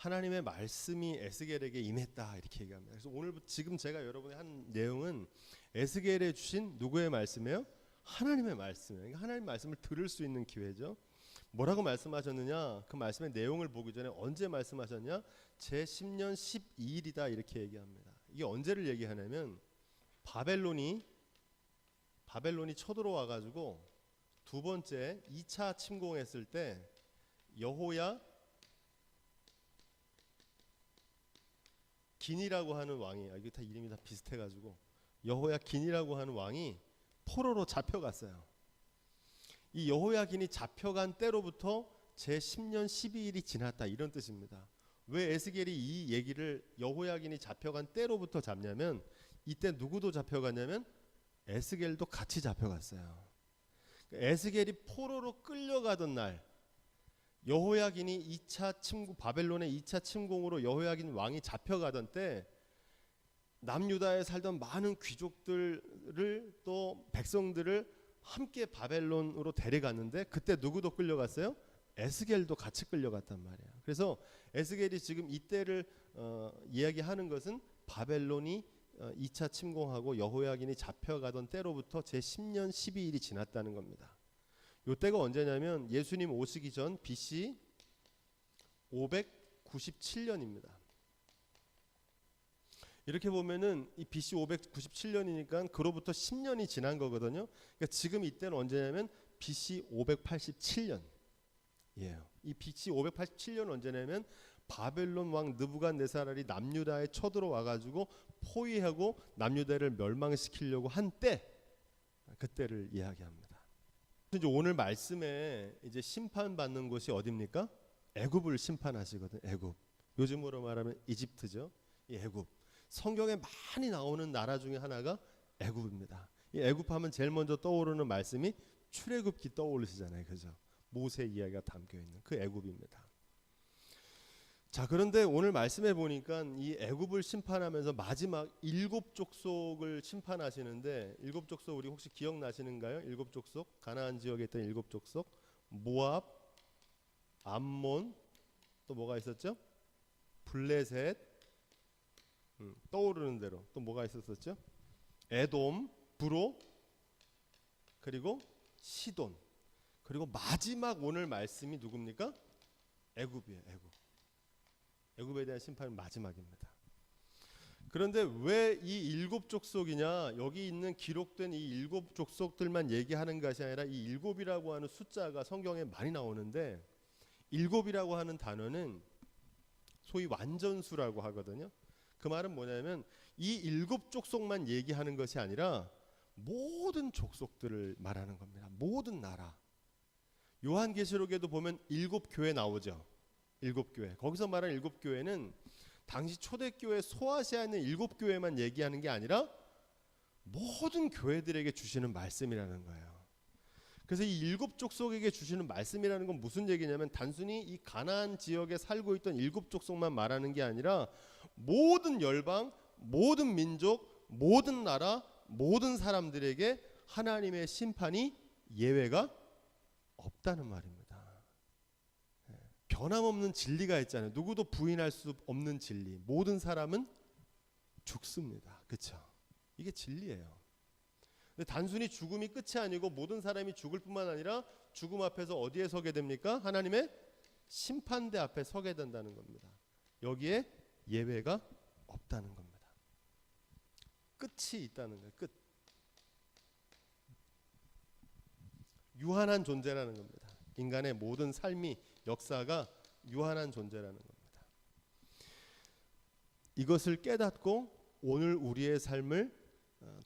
하나님의 말씀이 에스겔에게 임했다 이렇게 얘기합니다. 그래서 오늘 지금 제가 여러분이 한 내용은 에스겔에 주신 누구의 말씀이에요? 하나님의 말씀이에요. 그러니까 하나님의 말씀을 들을 수 있는 기회죠. 뭐라고 말씀하셨느냐? 그 말씀의 내용을 보기 전에 언제 말씀하셨냐? 제 10년 12일이다 이렇게 얘기합니다. 이게 언제를 얘기하냐면 바벨론이 쳐들어와 가지고 두 번째 2차 침공했을 때 여호야 긴이라고 하는 왕이, 이게 다 이름이 다 비슷해 가지고 여호야 긴이라고 하는 왕이 포로로 잡혀갔어요. 이 여호야긴이 잡혀간 때로부터 제 10년 12일이 지났다 이런 뜻입니다. 왜 에스겔이 이 얘기를 여호야긴이 잡혀간 때로부터 잡냐면 이때 누구도 잡혀갔냐면 에스겔도 같이 잡혀갔어요. 에스겔이 포로로 끌려가던 날 여호야긴이 2차 침공, 바벨론의 2차 침공으로 여호야긴 왕이 잡혀가던 때 남유다에 살던 많은 귀족들을 또 백성들을 함께 바벨론으로 데려갔는데 그때 누구도 끌려갔어요? 에스겔도 같이 끌려갔단 말이에요. 그래서 에스겔이 지금 이때를 이야기하는 것은 바벨론이 2차 침공하고 여호야긴이 잡혀가던 때로부터 제 10년 12일이 지났다는 겁니다. 요 때가 언제냐면 예수님 오시기 전 BC 597년입니다. 이렇게 보면은 이 BC 597년이니까 그로부터 10년이 지난 거거든요. 그러니까 지금 이때는 언제냐면 BC 587년. 예요. 이 BC 587년 언제냐면 바벨론 왕 느부갓네살이 남유다에 쳐들어와 가지고 포위하고 남유다를 멸망시키려고 한 때, 그때를 이야기합니다. 이제 오늘 말씀에 이제 심판받는 곳이 어디입니까? 애굽을 심판하시거든. 애굽. 요즘으로 말하면 이집트죠. 이 애굽. 성경에 많이 나오는 나라 중에 하나가 애굽입니다. 이 애굽하면 제일 먼저 떠오르는 말씀이 출애굽기 떠오르시잖아요. 그죠? 모세 이야기가 담겨 있는 그 애굽입니다. 자, 그런데 오늘 말씀해 보니까 이 애굽을 심판하면서 마지막 7족속을 심판하시는데, 7족속 우리 혹시 기억나시는가요? 7족속, 가나안 지역에 있던 7족속, 모압, 암몬, 또 뭐가 있었죠? 블레셋, 떠오르는 대로 또 뭐가 있었었죠? 에돔, 브로, 그리고 시돈. 그리고 마지막 오늘 말씀이 누굽니까? 애굽이에요. 애굽에 대한 심판은 마지막입니다. 그런데 왜 이 7족속이냐? 여기 있는 기록된 이 7족속들만 얘기하는 것이 아니라 이 7이라고 하는 숫자가 성경에 많이 나오는데, 7이라고 하는 단어는 소위 완전수라고 하거든요. 그 말은 뭐냐면 이 7족속만 얘기하는 것이 아니라 모든 족속들을 말하는 겁니다. 모든 나라. 요한계시록에도 보면 7교회 나오죠. 7교회. 거기서 말하는 7교회는 당시 초대교회 소아시아에 있는 7교회만 얘기하는 게 아니라 모든 교회들에게 주시는 말씀이라는 거예요. 그래서 이 7족속에게 주시는 말씀이라는 건 무슨 얘기냐면 단순히 이 가나안 지역에 살고 있던 7족속만 말하는 게 아니라 모든 열방, 모든 민족, 모든 나라, 모든 사람들에게 하나님의 심판이 예외가 없다는 말입니다. 변함없는 진리가 있잖아요. 누구도 부인할 수 없는 진리. 모든 사람은 죽습니다. 그렇죠? 이게 진리예요. 근데 단순히 죽음이 끝이 아니고 모든 사람이 죽을 뿐만 아니라 죽음 앞에서 어디에 서게 됩니까? 하나님의 심판대 앞에 서게 된다는 겁니다. 여기에 예외가 없다는 겁니다. 끝이 있다는 거예요. 끝. 유한한 존재라는 겁니다. 인간의 모든 삶이, 역사가 유한한 존재라는 겁니다. 이것을 깨닫고 오늘 우리의 삶을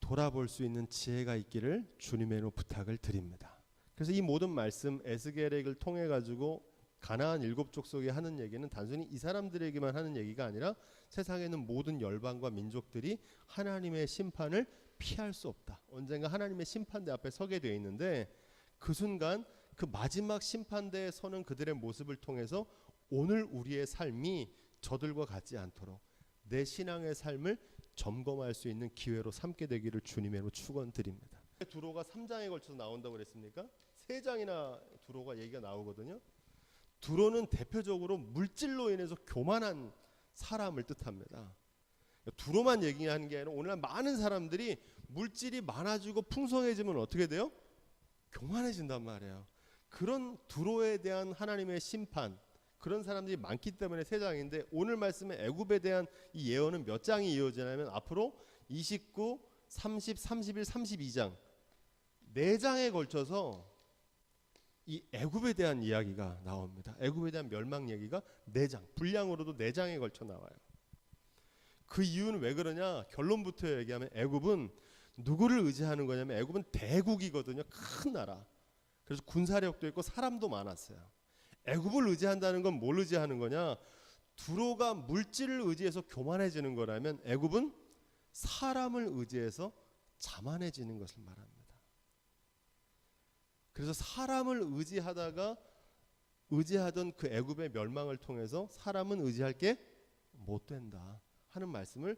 돌아볼 수 있는 지혜가 있기를 주님의 이름으로 부탁을 드립니다. 그래서 이 모든 말씀 에스겔을 통해 가지고 가나안 7족속에 하는 얘기는 단순히 이 사람들에게만 하는 얘기가 아니라 세상에 있는 모든 열방과 민족들이 하나님의 심판을 피할 수 없다. 언젠가 하나님의 심판대 앞에 서게 되어 있는데 그 순간 그 마지막 심판대에 서는 그들의 모습을 통해서 오늘 우리의 삶이 저들과 같지 않도록 내 신앙의 삶을 점검할 수 있는 기회로 삼게 되기를 주님으로 축원드립니다. 두로가 3장에 걸쳐서 나온다고 그랬습니까? 3장이나 두로가 얘기가 나오거든요. 두로는 대표적으로 물질로 인해서 교만한 사람을 뜻합니다. 두로만 얘기하는 게 아니라 오늘날 많은 사람들이 물질이 많아지고 풍성해지면 어떻게 돼요? 교만해진단 말이에요. 그런 두로에 대한 하나님의 심판, 그런 사람들이 많기 때문에 3장인데 오늘 말씀에 애굽에 대한 이 예언은 몇 장이 이어지냐면 앞으로 29, 30, 31, 32장 4장에 걸쳐서 이 애굽에 대한 이야기가 나옵니다. 애굽에 대한 멸망 얘기가 4장, 분량으로도 4장에 걸쳐 나와요. 그 이유는 왜 그러냐? 결론부터 얘기하면 애굽은 누구를 의지하는 거냐면 애굽은 대국이거든요. 큰 나라. 그래서 군사력도 있고 사람도 많았어요. 애굽을 의지한다는 건 뭘 의지하는 거냐? 두로가 물질을 의지해서 교만해지는 거라면 애굽은 사람을 의지해서 자만해지는 것을 말합니다. 그래서 사람을 의지하던 그 애굽의 멸망을 통해서 사람은 의지할 게 못 된다 하는 말씀을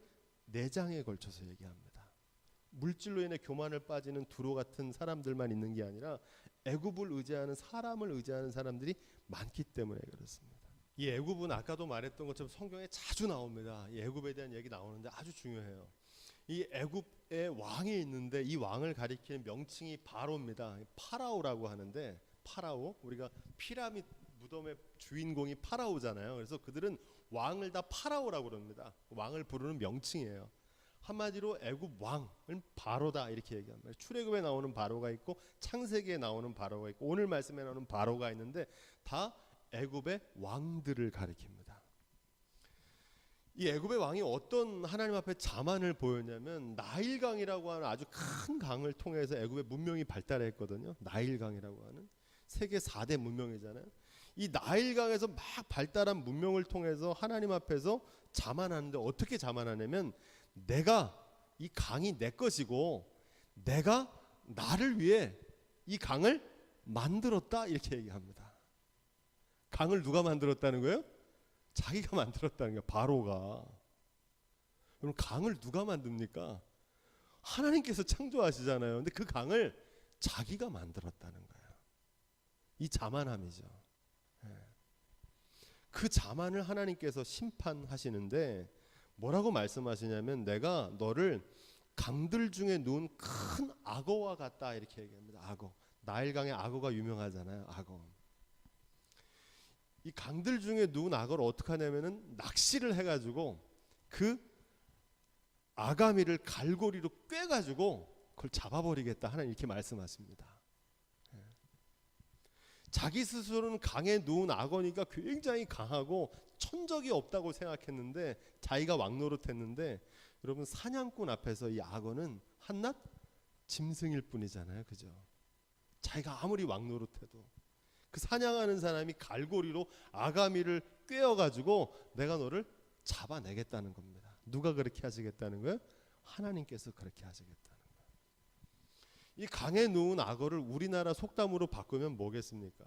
4장에 걸쳐서 얘기합니다. 물질로 인해 교만을 빠지는 두로 같은 사람들만 있는 게 아니라 애굽을 의지하는 사람을 의지하는 사람들이 많기 때문에 그렇습니다. 이 애굽은 아까도 말했던 것처럼 성경에 자주 나옵니다. 이 애굽에 대한 얘기 나오는데 아주 중요해요. 이 애굽에 왕이 있는데 이 왕을 가리키는 명칭이 바로입니다. 파라오라고 하는데 파라오, 우리가 피라미드 무덤의 주인공이 파라오잖아요. 그래서 그들은 왕을 다 파라오라고 그럽니다. 왕을 부르는 명칭이에요. 한마디로 애굽 왕은 바로다 이렇게 얘기합니다. 출애굽에 나오는 바로가 있고 창세기에 나오는 바로가 있고 오늘 말씀에 나오는 바로가 있는데 다 애굽의 왕들을 가리킵니다. 이 애굽의 왕이 어떤 하나님 앞에 자만을 보였냐면 나일강이라고 하는 아주 큰 강을 통해서 애굽의 문명이 발달했거든요. 나일강이라고 하는 세계 4대 문명이잖아요. 이 나일강에서 막 발달한 문명을 통해서 하나님 앞에서 자만하는데 어떻게 자만하냐면 내가 이 강이 내 것이고 내가 나를 위해 이 강을 만들었다 이렇게 얘기합니다. 강을 누가 만들었다는 거예요? 자기가 만들었다는 거예요. 바로가. 그럼 강을 누가 만듭니까? 하나님께서 창조하시잖아요. 근데 그 강을 자기가 만들었다는 거예요. 이 자만함이죠. 그 자만을 하나님께서 심판하시는데 뭐라고 말씀하시냐면 내가 너를 강들 중에 누운 큰 악어와 같다 이렇게 얘기합니다. 악어. 나일강의 악어가 유명하잖아요. 악어. 이 강들 중에 누운 악어를 어떻게 하냐면은 낚시를 해가지고 그 아가미를 갈고리로 꿰가지고 그걸 잡아버리겠다 하나님 이렇게 말씀하십니다. 자기 스스로는 강에 누운 악어니까 굉장히 강하고 천적이 없다고 생각했는데 자기가 왕노릇했는데 여러분 사냥꾼 앞에서 이 악어는 한낱 짐승일 뿐이잖아요. 그죠? 자기가 아무리 왕노릇해도 그 사냥하는 사람이 갈고리로 아가미를 꿰어가지고 내가 너를 잡아내겠다는 겁니다. 누가 그렇게 하시겠다는 거예요? 하나님께서 그렇게 하시겠다는 거예요. 이 강에 누운 악어를 우리나라 속담으로 바꾸면 뭐겠습니까?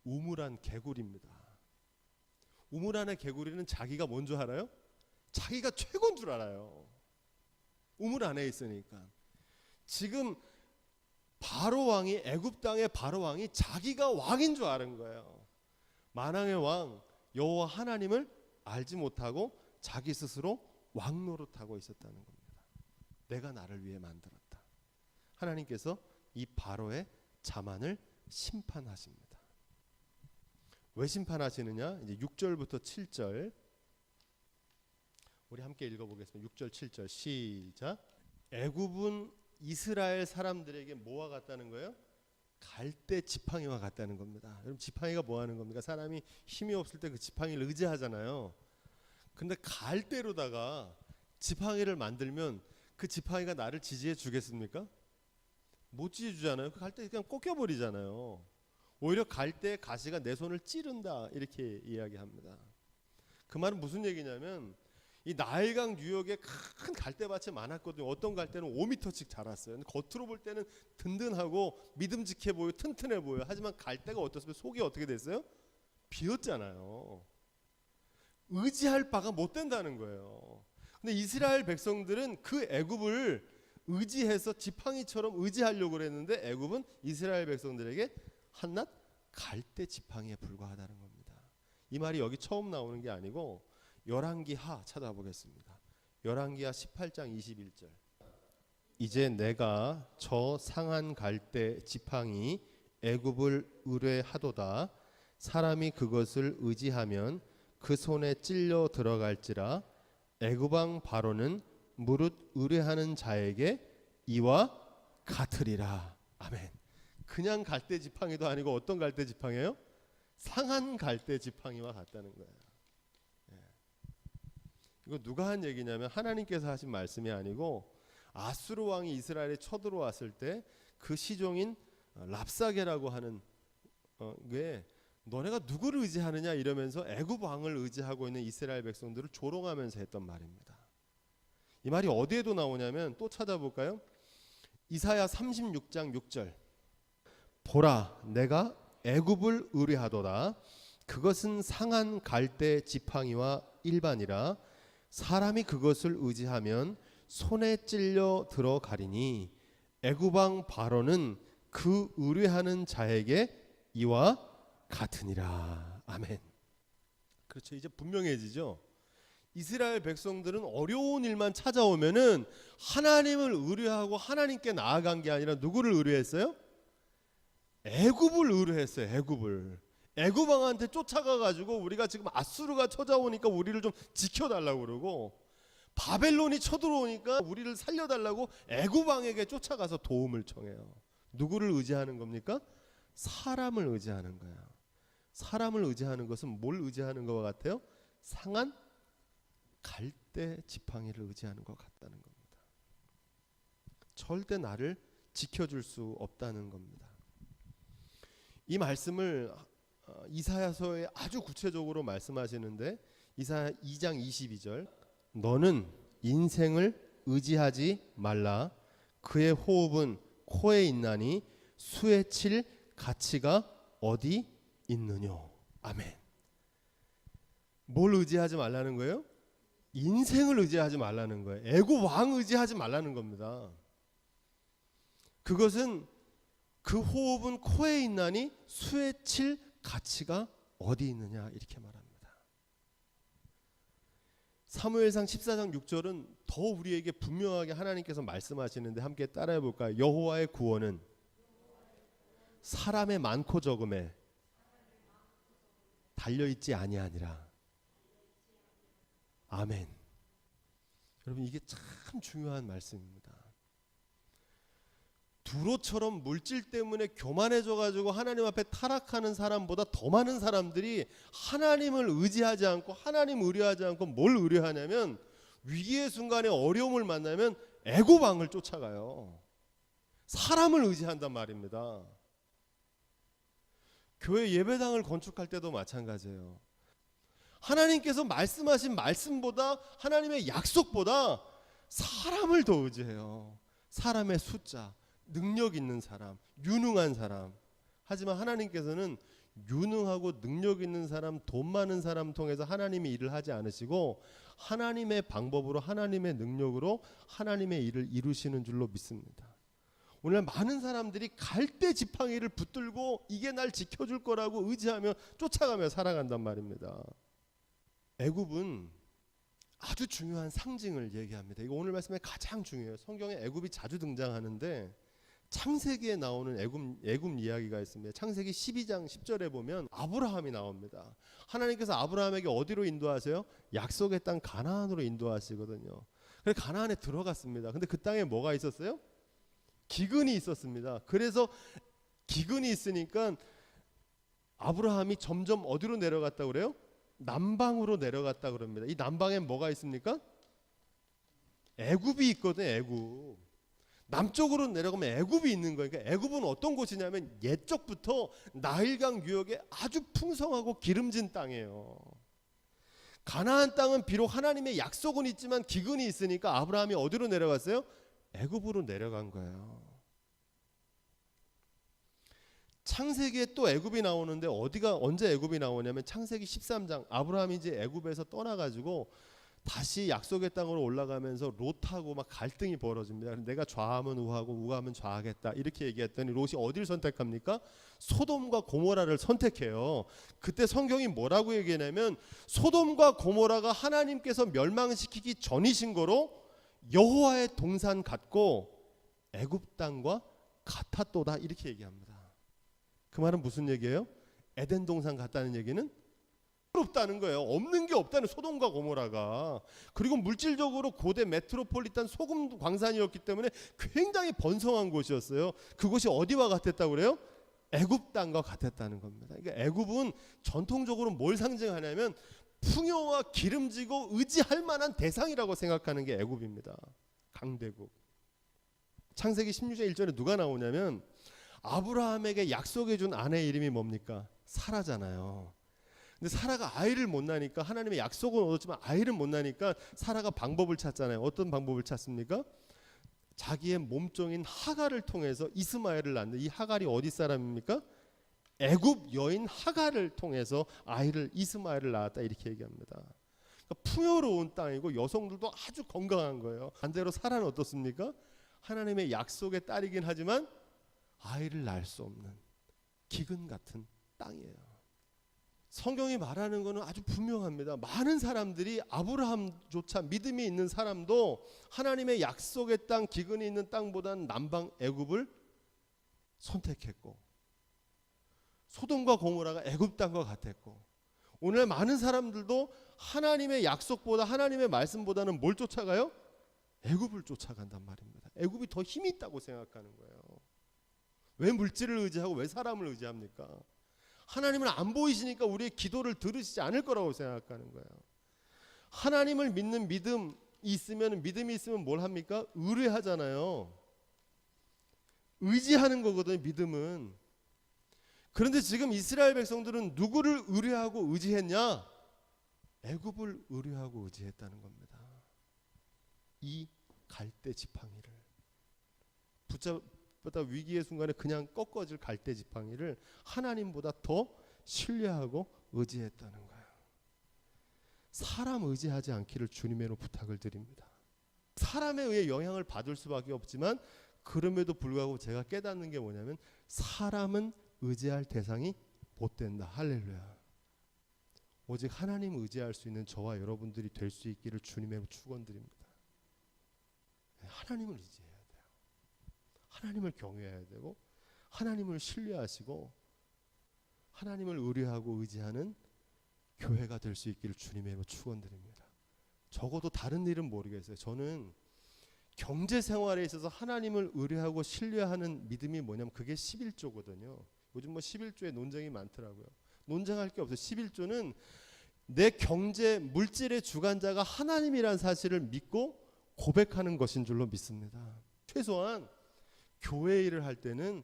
우물안 개구리입니다. 우물안의 개구리는 자기가 뭔 줄 알아요? 자기가 최고인 줄 알아요. 우물 안에 있으니까. 지금 바로 왕이 애굽 땅의 바로 왕이 자기가 왕인 줄 아는 거예요. 만왕의 왕 여호와 하나님을 알지 못하고 자기 스스로 왕 노릇하고 있었다는 겁니다. 내가 나를 위해 만들었다. 하나님께서 이 바로의 자만을 심판하십니다. 왜 심판하시느냐? 이제 6절부터 7절 우리 함께 읽어보겠습니다. 6절 7절 시작. 애굽은 이스라엘 사람들에게 뭐와 같다는 거예요? 갈대 지팡이와 같다는 겁니다. 여러분 지팡이가 뭐 하는 겁니까? 사람이 힘이 없을 때 그 지팡이를 의지하잖아요. 근데 갈대로다가 지팡이를 만들면 그 지팡이가 나를 지지해 주겠습니까? 못 지지해 주잖아요. 그 갈대 그냥 꺾여버리잖아요. 오히려 갈대의 가시가 내 손을 찌른다 이렇게 이야기합니다. 그 말은 무슨 얘기냐면 이 나일강 유역에 큰 갈대밭이 많았거든요. 어떤 갈대는 5m씩 자랐어요. 근데 겉으로 볼 때는 든든하고 믿음직해 보여, 튼튼해 보여. 하지만 갈대가 어떻습니까? 속이 어떻게 됐어요? 비었잖아요. 의지할 바가 못 된다는 거예요. 근데 이스라엘 백성들은 그 애굽을 의지해서 지팡이처럼 의지하려고 그랬는데 애굽은 이스라엘 백성들에게 한낱 갈대 지팡이에 불과하다는 겁니다. 이 말이 여기 처음 나오는 게 아니고 열왕기하 찾아보겠습니다. 열왕기하 18장 21절. 이제 내가 저 상한 갈대 지팡이 애굽을 의뢰하도다. 사람이 그것을 의지하면 그 손에 찔려 들어갈지라. 애굽 왕 바로는 무릇 의뢰하는 자에게 이와 같으리라. 아멘. 그냥 갈대 지팡이도 아니고 어떤 갈대 지팡이에요? 상한 갈대 지팡이와 같다는 거예요. 이거 누가 한 얘기냐면 하나님께서 하신 말씀이 아니고 아수르 왕이 이스라엘에 쳐들어왔을 때 그 시종인 랍사게라고 하는 게 너네가 누구를 의지하느냐 이러면서 애굽 왕을 의지하고 있는 이스라엘 백성들을 조롱하면서 했던 말입니다. 이 말이 어디에도 나오냐면 또 찾아볼까요? 이사야 36장 6절. 보라, 내가 애굽을 의뢰하도다. 그것은 상한 갈대 지팡이와 일반이라. 사람이 그것을 의지하면 손에 찔려 들어가리니 애굽 왕 바로는 그 의뢰하는 자에게 이와 같으니라. 아멘. 그렇죠. 이제 분명해지죠. 이스라엘 백성들은 어려운 일만 찾아오면은 하나님을 의뢰하고 하나님께 나아간 게 아니라 누구를 의뢰했어요? 애굽을 의뢰했어요. 애굽을. 애굽 왕한테 쫓아가 가지고 우리가 지금 아수르가 찾아오니까 우리를 좀 지켜달라고 그러고 바벨론이 쳐들어오니까 우리를 살려달라고 애굽 왕에게 쫓아가서 도움을 청해요. 누구를 의지하는 겁니까? 사람을 의지하는 거예요. 사람을 의지하는 것은 뭘 의지하는 것과 같아요? 상한 갈대 지팡이를 의지하는 것 같다는 겁니다. 절대 나를 지켜줄 수 없다는 겁니다. 이 말씀을 이사야서에 아주 구체적으로 말씀하시는데 이사야 2장 22절. 너는 인생을 의지하지 말라. 그의 호흡은 코에 있나니 수에 칠 가치가 어디 있느뇨. 아멘. 뭘 의지하지 말라는 거예요? 인생을 의지하지 말라는 거예요. 애굽 왕 의지하지 말라는 겁니다. 그것은 그 호흡은 코에 있나니 수에 칠 가치가 어디 있느냐 이렇게 말합니다. 사무엘상 14장 6절은 더 우리에게 분명하게 하나님께서 말씀하시는데 함께 따라해 볼까요? 여호와의 구원은 사람의 많고 적음에 달려있지 아니하니라. 아멘. 여러분 이게 참 중요한 말씀입니다. 두로처럼 물질 때문에 교만해져 가지고 하나님 앞에 타락하는 사람보다 더 많은 사람들이 하나님을 의지하지 않고 하나님 의뢰하지 않고 뭘 의뢰하냐면 위기의 순간에 어려움을 만나면 애굽 왕을 쫓아가요. 사람을 의지한단 말입니다. 교회 예배당을 건축할 때도 마찬가지예요. 하나님께서 말씀하신 말씀보다 하나님의 약속보다 사람을 더 의지해요. 사람의 숫자, 능력 있는 사람, 유능한 사람. 하지만 하나님께서는 유능하고 능력 있는 사람, 돈 많은 사람 통해서 하나님이 일을 하지 않으시고 하나님의 방법으로 하나님의 능력으로 하나님의 일을 이루시는 줄로 믿습니다. 오늘 많은 사람들이 갈대 지팡이를 붙들고 이게 날 지켜줄 거라고 의지하며 쫓아가며 살아간단 말입니다. 애굽은 아주 중요한 상징을 얘기합니다. 이거 오늘 말씀에 가장 중요해요. 성경에 애굽이 자주 등장하는데 창세기에 나오는 애굽 이야기가 있습니다. 창세기 12장 10절에 보면 아브라함이 나옵니다. 하나님께서 아브라함에게 어디로 인도하세요? 약속의 땅 가나안으로 인도하시거든요. 그래서 가나안에 들어갔습니다. 근데 그 땅에 뭐가 있었어요? 기근이 있었습니다. 그래서 기근이 있으니까 아브라함이 점점 어디로 내려갔다 그래요? 남방으로 내려갔다 그럽니다. 이 남방에 뭐가 있습니까? 애굽이 있거든요. 애굽. 남쪽으로 내려가면 애굽이 있는 거예요. 그러니까 애굽은 어떤 곳이냐면 옛적부터 나일강 유역에 아주 풍성하고 기름진 땅이에요. 가나안 땅은 비록 하나님의 약속은 있지만 기근이 있으니까 아브라함이 어디로 내려갔어요? 애굽으로 내려간 거예요. 창세기에 또 애굽이 나오는데 언제 애굽이 나오냐면 창세기 13장 아브라함이 이제 애굽에서 떠나가지고 다시 약속의 땅으로 올라가면서 롯하고 막 갈등이 벌어집니다. 내가 좌하면 우하고 우하면 좌하겠다 이렇게 얘기했더니 롯이 어디를 선택합니까? 소돔과 고모라를 선택해요. 그때 성경이 뭐라고 얘기하냐면 소돔과 고모라가 하나님께서 멸망시키기 전이신 거로 여호와의 동산 같고 애굽 땅과 같았도다 이렇게 얘기합니다. 그 말은 무슨 얘기예요? 에덴 동산 같다는 얘기는 없다는 거예요. 없는 게 없다는, 소돔과 고모라가. 그리고 물질적으로 고대 메트로폴리탄 소금 광산이었기 때문에 굉장히 번성한 곳이었어요. 그곳이 어디와 같았다고 그래요? 애굽 땅과 같았다는 겁니다. 그러니까 애굽은 전통적으로 뭘 상징하냐면 풍요와 기름지고 의지할 만한 대상이라고 생각하는 게 애굽입니다. 강대국. 창세기 16장 1절에 누가 나오냐면 아브라함에게 약속해 준 아내 이름이 뭡니까? 사라잖아요. 근데 사라가 아이를 못 낳으니까, 하나님의 약속은 얻었지만 아이를 못 낳으니까 사라가 방법을 찾잖아요. 어떤 방법을 찾습니까? 자기의 몸종인 하갈을 통해서 이스마엘을 낳는데, 이 하갈이 어디 사람입니까? 애굽 여인 하갈을 통해서 아이를, 이스마엘을 낳았다 이렇게 얘기합니다. 그러니까 풍요로운 땅이고 여성들도 아주 건강한 거예요. 반대로 사라는 어떻습니까? 하나님의 약속의 딸이긴 하지만 아이를 낳을 수 없는 기근 같은 땅이에요. 성경이 말하는 것은 아주 분명합니다. 많은 사람들이, 아브라함조차 믿음이 있는 사람도 하나님의 약속의 땅, 기근이 있는 땅보다는 남방 애굽을 선택했고, 소돔과 고모라가 애굽 땅과 같았고, 오늘 많은 사람들도 하나님의 약속보다, 하나님의 말씀보다는 뭘 쫓아가요? 애굽을 쫓아간단 말입니다. 애굽이 더 힘이 있다고 생각하는 거예요. 왜 물질을 의지하고 왜 사람을 의지합니까? 하나님은 안 보이시니까 우리의 기도를 들으시지 않을 거라고 생각하는 거예요. 하나님을 믿는 믿음이 있으면 뭘 합니까? 의뢰하잖아요. 의지하는 거거든요, 믿음은. 그런데 지금 이스라엘 백성들은 누구를 의뢰하고 의지했냐? 애굽을 의뢰하고 의지했다는 겁니다. 이 갈대 지팡이를 붙잡다 위기의 순간에 그냥 꺾어질 갈대 지팡이를 하나님보다 더 신뢰하고 의지했다는 거예요. 사람 의지하지 않기를 주님으로 부탁을 드립니다. 사람에 의해 영향을 받을 수밖에 없지만, 그럼에도 불구하고 제가 깨닫는 게 뭐냐면 사람은 의지할 대상이 못 된다. 할렐루야. 오직 하나님 의지할 수 있는 저와 여러분들이 될 수 있기를 주님으로 축원드립니다. 하나님을 의지해야 돼요. 하나님을 경외해야 되고, 하나님을 신뢰하시고, 하나님을 의뢰하고 의지하는 교회가 될 수 있기를 주님의 축원드립니다. 적어도 다른 일은 모르겠어요. 저는 경제 생활에 있어서 하나님을 의뢰하고 신뢰하는 믿음이 뭐냐면 그게 11조거든요. 요즘 11조에 논쟁이 많더라고요. 논쟁할 게 없어요. 11조는 내 경제, 물질의 주관자가 하나님이라는 사실을 믿고 고백하는 것인 줄로 믿습니다. 최소한 교회 일을 할 때는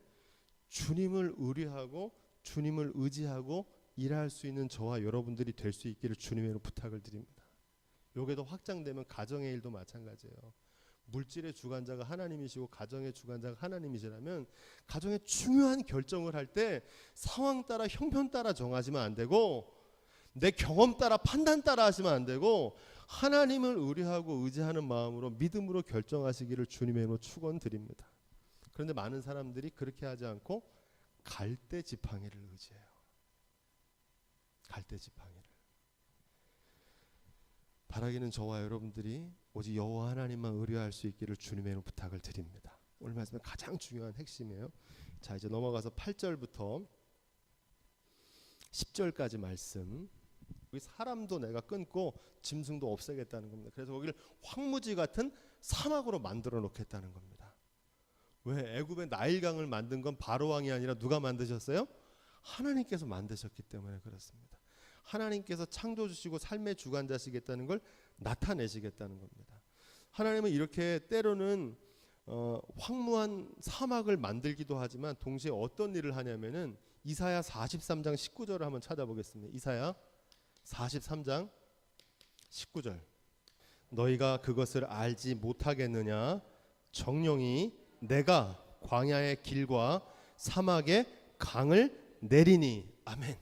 주님을 의뢰하고 주님을 의지하고 일할 수 있는 저와 여러분들이 될 수 있기를 주님으로 부탁을 드립니다. 여기도 확장되면 가정의 일도 마찬가지예요. 물질의 주관자가 하나님이시고 가정의 주관자가 하나님이시라면 가정의 중요한 결정을 할 때 상황 따라, 형편 따라 정하시면 안 되고, 내 경험 따라, 판단 따라 하시면 안 되고, 하나님을 의뢰하고 의지하는 마음으로 믿음으로 결정하시기를 주님의 이름으로 축원드립니다. 그런데 많은 사람들이 그렇게 하지 않고 갈대 지팡이를 의지해요. 갈대 지팡이를. 바라기는 저와 여러분들이 오직 여호와 하나님만 의뢰할 수 있기를 주님의 이름으로 부탁을 드립니다. 오늘 말씀은 가장 중요한 핵심이에요. 자, 이제 넘어가서 8절부터 10절까지 말씀. 우리 사람도 내가 끊고 짐승도 없애겠다는 겁니다. 그래서 거기를 황무지 같은 사막으로 만들어 놓겠다는 겁니다. 왜? 애굽의 나일강을 만든 건 바로 왕이 아니라 누가 만드셨어요? 하나님께서 만드셨기 때문에 그렇습니다. 하나님께서 창조 주시고 삶의 주관자시겠다는 걸 나타내시겠다는 겁니다. 하나님은 이렇게 때로는 황무한 사막을 만들기도 하지만 동시에 어떤 일을 하냐면은 이사야 43장 19절을 한번 찾아보겠습니다. 이사야 43장 19절. 너희가 그것을 알지 못하겠느냐? 정령이 내가 광야의 길과 사막의 강을 내리니. 아멘.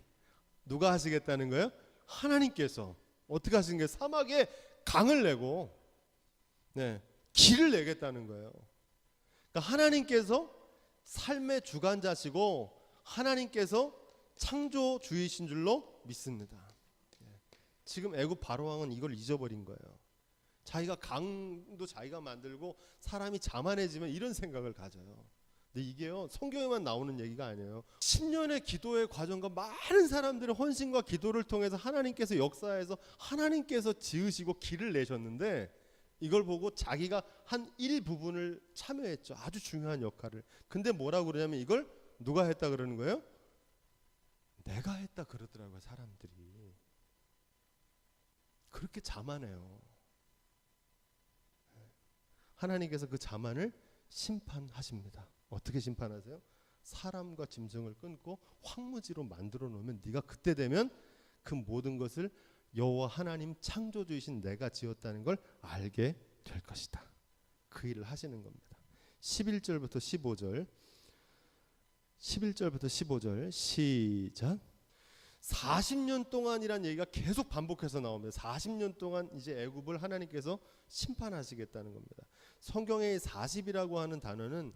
누가 하시겠다는 거예요? 하나님께서. 어떻게 하시는 거예요? 사막에 강을 내고 길을 내겠다는 거예요. 그러니까 하나님께서 삶의 주관자시고 하나님께서 창조주이신 줄로 믿습니다. 지금 애굽 바로왕은 이걸 잊어버린 거예요. 자기가 강도 자기가 만들고 사람이 자만해지면 이런 생각을 가져요. 근데 이게요, 성경에만 나오는 얘기가 아니에요. 10년의 기도의 과정과 많은 사람들의 헌신과 기도를 통해서 하나님께서 역사에서 하나님께서 지으시고 길을 내셨는데 이걸 보고 자기가 한 일부분을 참여했죠. 아주 중요한 역할을. 근데 뭐라고 그러냐면 이걸 누가 했다 그러는 거예요? 내가 했다 그러더라고요. 사람들이. 그렇게 자만해요. 하나님께서 그 자만을 심판하십니다. 어떻게 심판하세요? 사람과 짐승을 끊고 황무지로 만들어 놓으면 네가 그때 되면 그 모든 것을 여호와 하나님 창조주이신 내가 지었다는 걸 알게 될 것이다. 그 일을 하시는 겁니다. 11절부터 15절 11절부터 15절 시작. 40년 동안이란 얘기가 계속 반복해서 나옵니다. 40년 동안 이제 애굽을 하나님께서 심판하시겠다는 겁니다. 성경의 40이라고 하는 단어는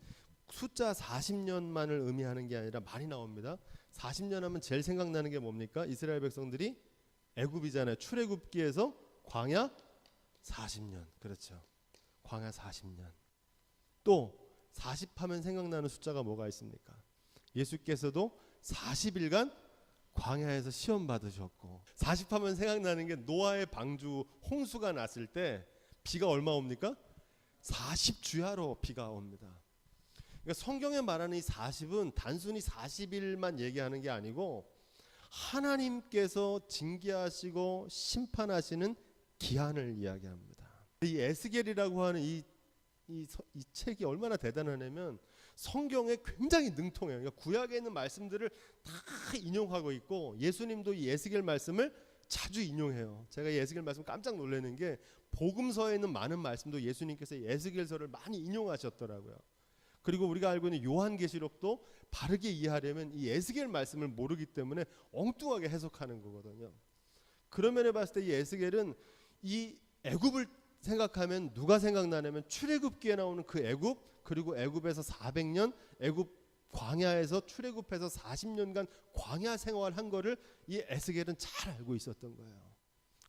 숫자 40년만을 의미하는 게 아니라 많이 나옵니다. 40년 하면 제일 생각나는 게 뭡니까? 이스라엘 백성들이 애굽이잖아요. 출애굽기에서 광야 40년. 그렇죠. 광야 40년. 또 40 하면 생각나는 숫자가 뭐가 있습니까? 예수께서도 40일간 광야에서 시험 받으셨고, 40 하면 생각나는 게 노아의 방주 홍수가 났을 때 비가 얼마 옵니까? 40주야로 비가 옵니다. 그러니까 성경에 말하는 이 40은 단순히 40일만 얘기하는 게 아니고 하나님께서 징계하시고 심판하시는 기한을 이야기합니다. 이 에스겔이라고 하는 이 책이 얼마나 대단하냐면 성경에 굉장히 능통해요. 그러니까 구약에 있는 말씀들을 다 인용하고 있고 예수님도 이 에스겔 말씀을 자주 인용해요. 제가 이 에스겔 말씀 깜짝 놀라는 게 복음서에 있는 많은 말씀도 예수님께서 이 에스겔서를 많이 인용하셨더라고요. 그리고 우리가 알고 있는 요한계시록도 바르게 이해하려면 이 에스겔 말씀을 모르기 때문에 엉뚱하게 해석하는 거거든요. 그런 면에 봤을 때 이 에스겔은 이 애굽을 생각하면 누가 생각나냐면 출애굽기에 나오는 그 애굽, 그리고 애굽에서 400년 애굽 광야에서 출애굽해서 40년간 광야 생활한 거를 이 에스겔은 잘 알고 있었던 거예요.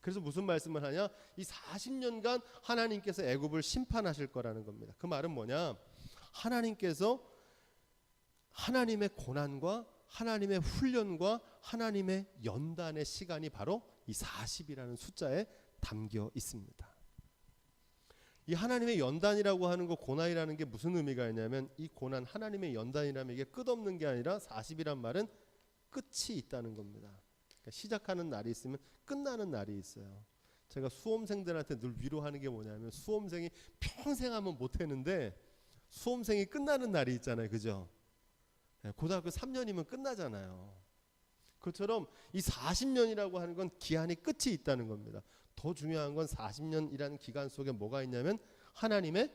그래서 무슨 말씀을 하냐? 이 40년간 하나님께서 애굽을 심판하실 거라는 겁니다. 그 말은 뭐냐? 하나님께서 하나님의 고난과 하나님의 훈련과 하나님의 연단의 시간이 바로 이 40이라는 숫자에 담겨 있습니다. 이 하나님의 연단이라고 하는 거, 고난이라는 게 무슨 의미가 있냐면 이 고난, 하나님의 연단이라면 이게 끝없는 게 아니라 40이란 말은 끝이 있다는 겁니다. 그러니까 시작하는 날이 있으면 끝나는 날이 있어요. 제가 수험생들한테 늘 위로하는 게 뭐냐면 수험생이 평생 하면 못하는데 수험생이 끝나는 날이 있잖아요. 그죠? 고등학교 3년이면 끝나잖아요. 그것처럼 이 40년이라고 하는 건 기한이 끝이 있다는 겁니다. 더 중요한 건 40년이라는 기간 속에 뭐가 있냐면 하나님의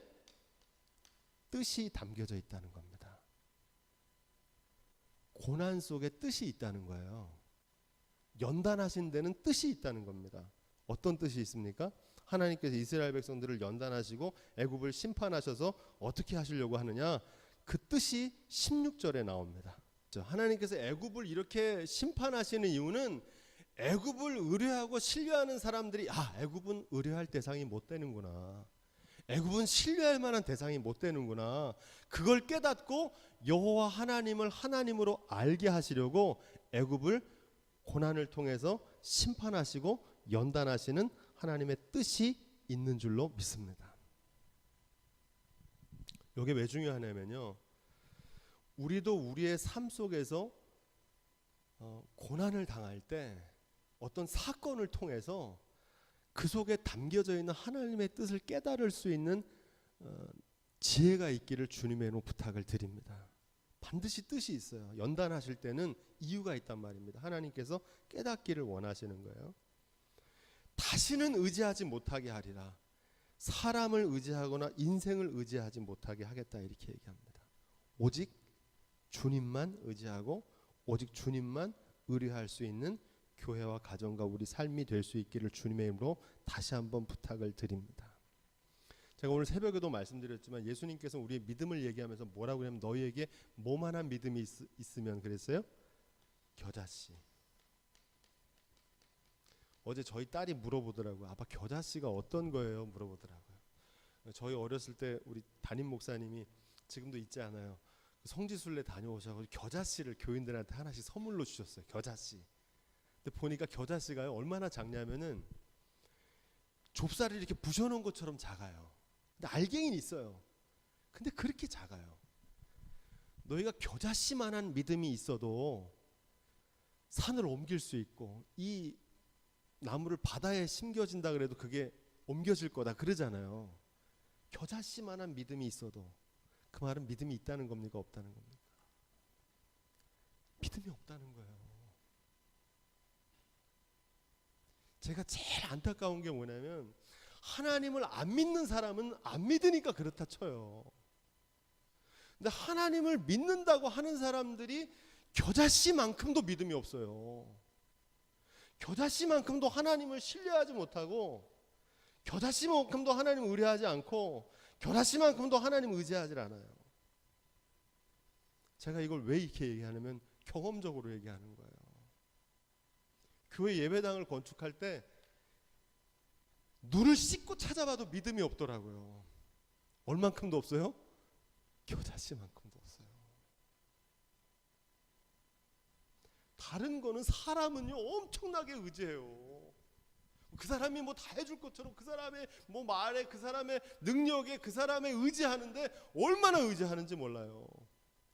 뜻이 담겨져 있다는 겁니다. 고난 속에 뜻이 있다는 거예요. 연단하신 데는 뜻이 있다는 겁니다. 어떤 뜻이 있습니까? 하나님께서 이스라엘 백성들을 연단하시고 애굽을 심판하셔서 어떻게 하시려고 하느냐? 그 뜻이 16절에 나옵니다. 하나님께서 애굽을 이렇게 심판하시는 이유는 애굽을 의뢰하고 신뢰하는 사람들이 애굽은 의뢰할 대상이 못 되는구나. 애굽은 신뢰할 만한 대상이 못 되는구나. 그걸 깨닫고 여호와 하나님을 하나님으로 알게 하시려고 애굽을 고난을 통해서 심판하시고 연단하시는 하나님의 뜻이 있는 줄로 믿습니다. 이게 왜 중요하냐면요. 우리도 우리의 삶 속에서 고난을 당할 때 어떤 사건을 통해서 그 속에 담겨져 있는 하나님의 뜻을 깨달을 수 있는 지혜가 있기를 주님의 이름으로 부탁을 드립니다. 반드시 뜻이 있어요. 연단하실 때는 이유가 있단 말입니다. 하나님께서 깨닫기를 원하시는 거예요. 다시는 의지하지 못하게 하리라. 사람을 의지하거나 인생을 의지하지 못하게 하겠다 이렇게 얘기합니다. 오직 주님만 의지하고 오직 주님만 의뢰할 수 있는 교회와 가정과 우리 삶이 될 수 있기를 주님의 이름으로 다시 한번 부탁을 드립니다. 제가 오늘 새벽에도 말씀드렸지만 예수님께서 우리의 믿음을 얘기하면서 뭐라고 하냐면 너희에게 뭐만한 믿음이 있으면 그랬어요? 겨자씨. 어제 저희 딸이 물어보더라고요. 아빠 겨자씨가 어떤 거예요? 물어보더라고요. 저희 어렸을 때 우리 담임 목사님이 지금도 있지 않아요. 성지순례 다녀오셔서 겨자씨를 교인들한테 하나씩 선물로 주셨어요. 겨자씨. 근데 보니까 겨자씨가요 얼마나 작냐면은 좁쌀을 이렇게 부셔놓은 것처럼 작아요. 근데 알갱이는 있어요. 근데 그렇게 작아요. 너희가 겨자씨만한 믿음이 있어도 산을 옮길 수 있고 이 나무를 바다에 심겨진다 그래도 그게 옮겨질 거다 그러잖아요. 겨자씨만한 믿음이 있어도 그 말은 믿음이 있다는 겁니까? 없다는 겁니까? 믿음이 없다는 거예요. 제가 제일 안타까운 게 뭐냐면 하나님을 안 믿는 사람은 안 믿으니까 그렇다 쳐요. 근데 하나님을 믿는다고 하는 사람들이 겨자씨만큼도 믿음이 없어요. 겨자씨만큼도 하나님을 신뢰하지 못하고 겨자씨만큼도 하나님을 의뢰하지 않고 겨자씨만큼도 하나님을 의지하지 않아요. 제가 이걸 왜 이렇게 얘기하냐면 경험적으로 얘기하는 거예요. 교회 예배당을 건축할 때 눈을 씻고 찾아봐도 믿음이 없더라고요. 얼만큼도 없어요? 겨자씨만큼도 없어요. 다른 거는 사람은요 엄청나게 의지해요. 그 사람이 뭐 다 해줄 것처럼 그 사람의 뭐 말에 그 사람의 능력에 그 사람에 의지하는데 얼마나 의지하는지 몰라요.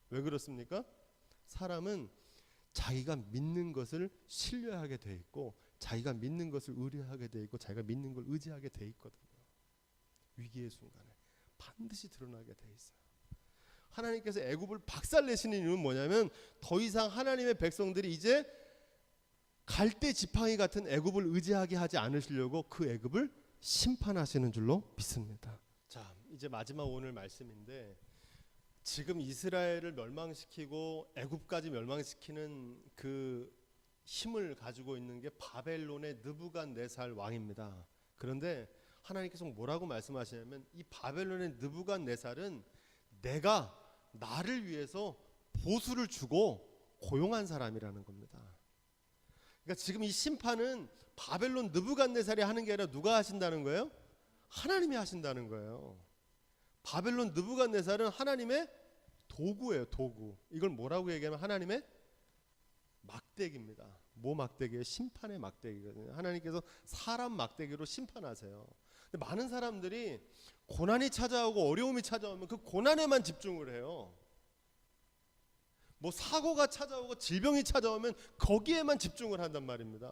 왜 그렇습니까? 사람은 자기가 믿는 것을 신뢰하게 돼 있고 자기가 믿는 것을 의뢰하게 돼 있고 자기가 믿는 걸 의지하게 돼 있거든요. 위기의 순간에 반드시 드러나게 돼 있어요. 하나님께서 애굽을 박살내시는 이유는 뭐냐면 더 이상 하나님의 백성들이 이제 갈대 지팡이 같은 애굽을 의지하게 하지 않으시려고 그 애굽을 심판하시는 줄로 믿습니다. 자, 이제 마지막 오늘 말씀인데 지금 이스라엘을 멸망시키고 애굽까지 멸망시키는 그 힘을 가지고 있는 게 바벨론의 느부갓네살 왕입니다. 그런데 하나님께서 뭐라고 말씀하시냐면 이 바벨론의 느부갓네살은 내가 나를 위해서 보수를 주고 고용한 사람이라는 겁니다. 그러니까 지금 이 심판은 바벨론 느부갓네살이 하는 게 아니라 누가 하신다는 거예요? 하나님이 하신다는 거예요. 바벨론 느부갓네살은 하나님의 도구예요. 도구. 이걸 뭐라고 얘기하면 하나님의 막대기입니다. 뭐 막대기예요? 심판의 막대기거든요. 하나님께서 사람 막대기로 심판하세요. 근데 많은 사람들이 고난이 찾아오고 어려움이 찾아오면 그 고난에만 집중을 해요. 뭐 사고가 찾아오고 질병이 찾아오면 거기에만 집중을 한단 말입니다.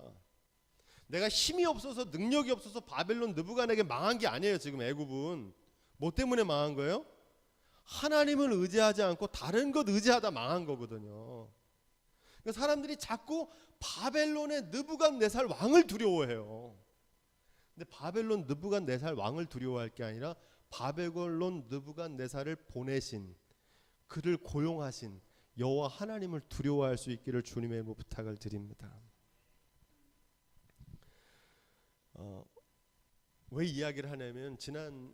내가 힘이 없어서 능력이 없어서 바벨론 느부갓네살에게 망한 게 아니에요. 지금 애굽은 뭐 때문에 망한 거예요? 하나님을 의지하지 않고 다른 것 의지하다 망한 거거든요. 그러니까 사람들이 자꾸 바벨론의 느부갓네살 왕을 두려워해요. 근데 바벨론 느부갓네살 왕을 두려워할 게 아니라 바벨론 느부갓네살을 보내신 그를 고용하신 여호와 하나님을 두려워할 수 있기를 주님의 이름으로 부탁을 드립니다. 왜 이야기를 하냐면 지난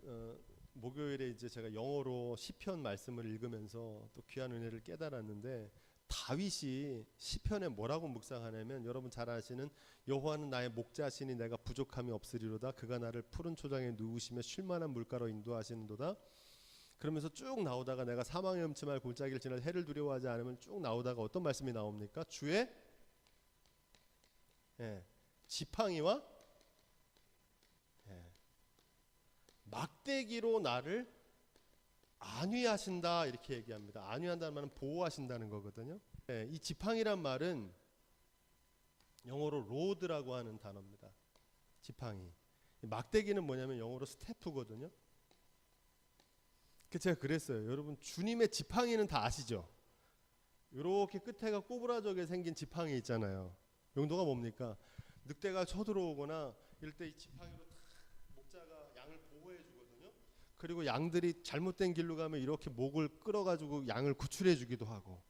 목요일에 이제 제가 영어로 시편 말씀을 읽으면서 또 귀한 은혜를 깨달았는데 다윗이 시편에 뭐라고 묵상하냐면 여러분 잘 아시는 여호와는 나의 목자시니 내가 부족함이 없으리로다. 그가 나를 푸른 초장에 누우시며 쉴만한 물가로 인도하시는도다. 그러면서 쭉 나오다가 내가 사망의 음침할 골짜기를 지날 해를 두려워하지 않으면 쭉 나오다가 어떤 말씀이 나옵니까? 주의 지팡이와 막대기로 나를 안위하신다 이렇게 얘기합니다. 안위한다는 말은 보호하신다는 거거든요. 이 지팡이란 말은 영어로 로드라고 하는 단어입니다. 지팡이. 막대기는 뭐냐면 영어로 스태프거든요. 제가 그랬어요. 여러분 주님의 지팡이는 다 아시죠? 이렇게 끝에가 꼬부라져게 생긴 지팡이 있잖아요. 용도가 뭡니까? 늑대가 쳐들어오거나 이럴 때 이 지팡이로 탁 목자가 양을 보호해 주거든요. 그리고 양들이 잘못된 길로 가면 이렇게 목을 끌어가지고 양을 구출해 주기도 하고.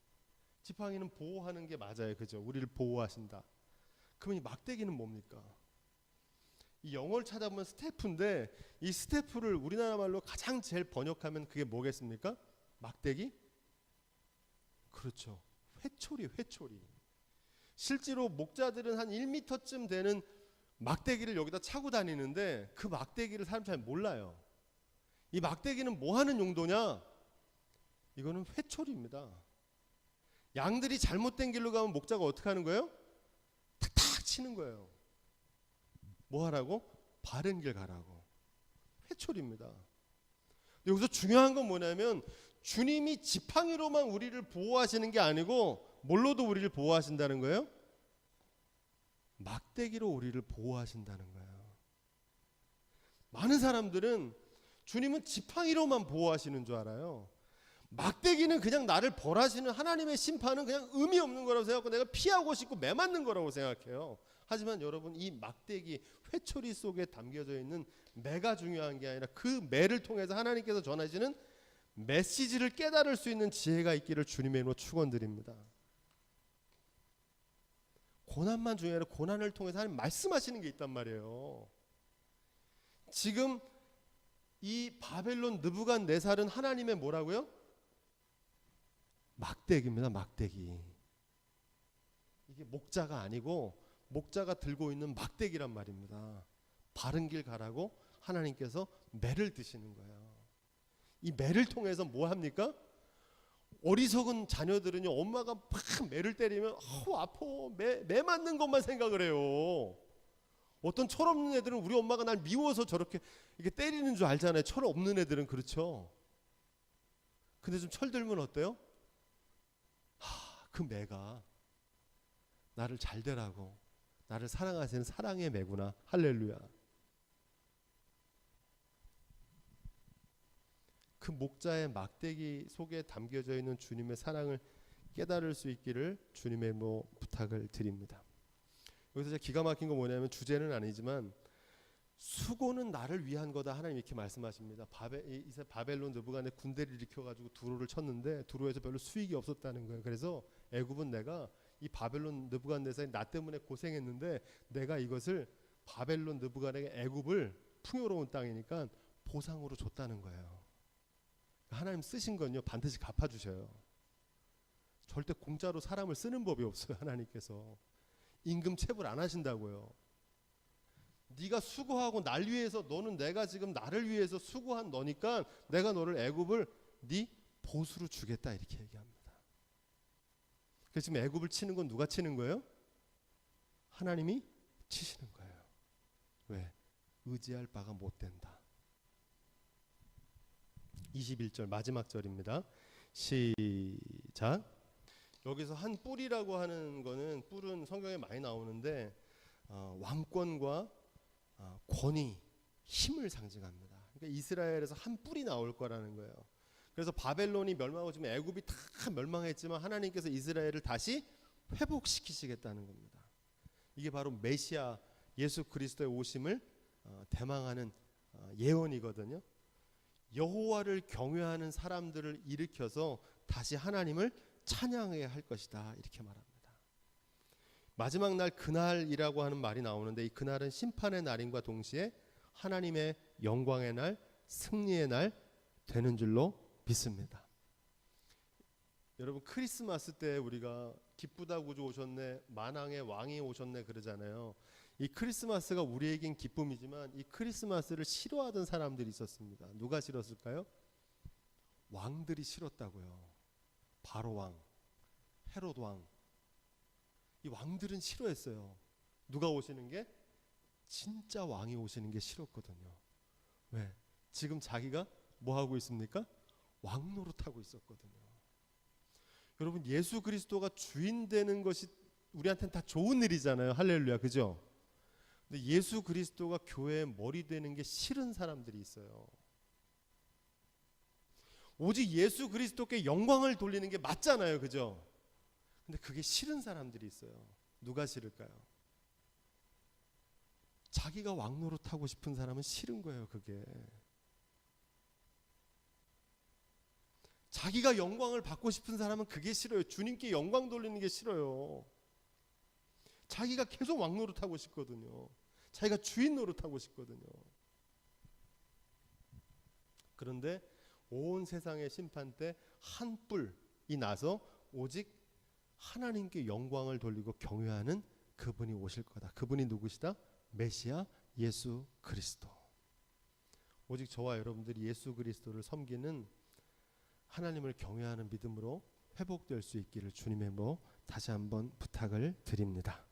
지팡이는 보호하는 게 맞아요. 그죠? 우리를 보호하신다. 그러면 이 막대기는 뭡니까? 이 영어를 찾아보면 스태프인데 이 스태프를 우리나라 말로 가장 제일 번역하면 그게 뭐겠습니까? 막대기? 그렇죠. 회초리, 회초리. 실제로 목자들은 한 1m쯤 되는 막대기를 여기다 차고 다니는데 그 막대기를 사람 잘 몰라요. 이 막대기는 뭐 하는 용도냐? 이거는 회초리입니다. 양들이 잘못된 길로 가면 목자가 어떻게 하는 거예요? 탁탁 치는 거예요. 뭐 하라고? 바른 길 가라고. 회초리입니다. 여기서 중요한 건 뭐냐면 주님이 지팡이로만 우리를 보호하시는 게 아니고 뭘로도 우리를 보호하신다는 거예요? 막대기로 우리를 보호하신다는 거예요. 많은 사람들은 주님은 지팡이로만 보호하시는 줄 알아요. 막대기는 그냥 나를 벌하시는 하나님의 심판은 그냥 의미 없는 거라고 생각하고 내가 피하고 싶고 매맞는 거라고 생각해요. 하지만 여러분, 이 막대기 회초리 속에 담겨져 있는 매가 중요한 게 아니라 그 매를 통해서 하나님께서 전하시는 메시지를 깨달을 수 있는 지혜가 있기를 주님의 이름으로 축원드립니다. 고난만 중요해 아니라 고난을 통해서 하나님 말씀하시는 게 있단 말이에요. 지금 이 바벨론 느부갓네살은 하나님의 뭐라고요? 막대기입니다. 막대기. 이게 목자가 아니고 목자가 들고 있는 막대기란 말입니다. 바른 길 가라고 하나님께서 매를 드시는 거예요. 이 매를 통해서 뭐 합니까? 어리석은 자녀들은요, 엄마가 막 매를 때리면 아파, 매 맞는 것만 생각을 해요. 어떤 철없는 애들은 우리 엄마가 날 미워서 저렇게 이렇게 때리는 줄 알잖아요. 철 없는 애들은. 그렇죠. 근데 좀 철들면 어때요? 그 매가 나를 잘 되라고, 나를 사랑하시는 사랑의 매구나. 할렐루야. 그 목자의 막대기 속에 담겨져 있는 주님의 사랑을 깨달을 수 있기를 주님의 부탁을 드립니다. 여기서 제가 기가 막힌 거 뭐냐면, 주제는 아니지만 수고는 나를 위한 거다 하나님 이렇게 말씀하십니다. 바벨론 느부갓네 군대를 일으켜가지고 두로를 쳤는데 두로에서 별로 수익이 없었다는 거예요. 그래서 애굽은 내가 이 바벨론 느부갓네살이 나 때문에 고생했는데 내가 이것을 바벨론 느부갓네살에게 애굽을 풍요로운 땅이니까 보상으로 줬다는 거예요. 하나님 쓰신 건요 반드시 갚아주셔요. 절대 공짜로 사람을 쓰는 법이 없어요. 하나님께서 임금 체불 안 하신다고요. 네가 수고하고 날 위해서, 너는 내가 지금 나를 위해서 수고한 너니까 내가 너를 애굽을 네 보수로 주겠다 이렇게 얘기합니다. 그래서 지금 애굽을 치는 건 누가 치는 거예요? 하나님이 치시는 거예요. 왜? 의지할 바가 못 된다. 21절 마지막 절입니다. 시작. 여기서 한 뿔이라고 하는 거는, 뿔은 성경에 많이 나오는데 왕권과 권위, 힘을 상징합니다. 그러니까 이스라엘에서 한 뿔이 나올 거라는 거예요. 그래서 바벨론이 멸망하고 지금 애굽이 다 멸망했지만 하나님께서 이스라엘을 다시 회복시키시겠다는 겁니다. 이게 바로 메시아 예수 그리스도의 오심을 대망하는 예언이거든요. 여호와를 경외하는 사람들을 일으켜서 다시 하나님을 찬양해야 할 것이다 이렇게 말합니다. 마지막 날 그날이라고 하는 말이 나오는데, 이 그날은 심판의 날임과 동시에 하나님의 영광의 날, 승리의 날 되는 줄로 믿습니다. 여러분, 크리스마스 때 우리가 기쁘다 구주 오셨네, 만왕의 왕이 오셨네 그러잖아요. 이 크리스마스가 우리에겐 기쁨이지만 이 크리스마스를 싫어하던 사람들이 있었습니다. 누가 싫었을까요? 왕들이 싫었다고요. 바로 왕, 헤롯 왕. 이 왕들은 싫어했어요. 누가 오시는 게? 진짜 왕이 오시는 게 싫었거든요. 왜? 지금 자기가 뭐 하고 있습니까? 왕 노릇하고 있었거든요. 여러분, 예수 그리스도가 주인 되는 것이 우리한테는 다 좋은 일이잖아요. 할렐루야, 그죠? 근데 예수 그리스도가 교회의 머리 되는 게 싫은 사람들이 있어요. 오직 예수 그리스도께 영광을 돌리는 게 맞잖아요, 그죠? 근데 그게 싫은 사람들이 있어요. 누가 싫을까요? 자기가 왕 노릇하고 싶은 사람은 싫은 거예요. 그게 자기가 영광을 받고 싶은 사람은 그게 싫어요. 주님께 영광 돌리는 게 싫어요. 자기가 계속 왕 노릇하고 싶거든요. 자기가 주인 노릇하고 싶거든요. 그런데 온 세상의 심판 때 한 뿔이 나서 오직 하나님께 영광을 돌리고 경외하는 그분이 오실 거다. 그분이 누구시다? 메시아 예수 그리스도. 오직 저와 여러분들이 예수 그리스도를 섬기는 하나님을 경외하는 믿음으로 회복될 수 있기를 주님의 이름으로 다시 한번 부탁을 드립니다.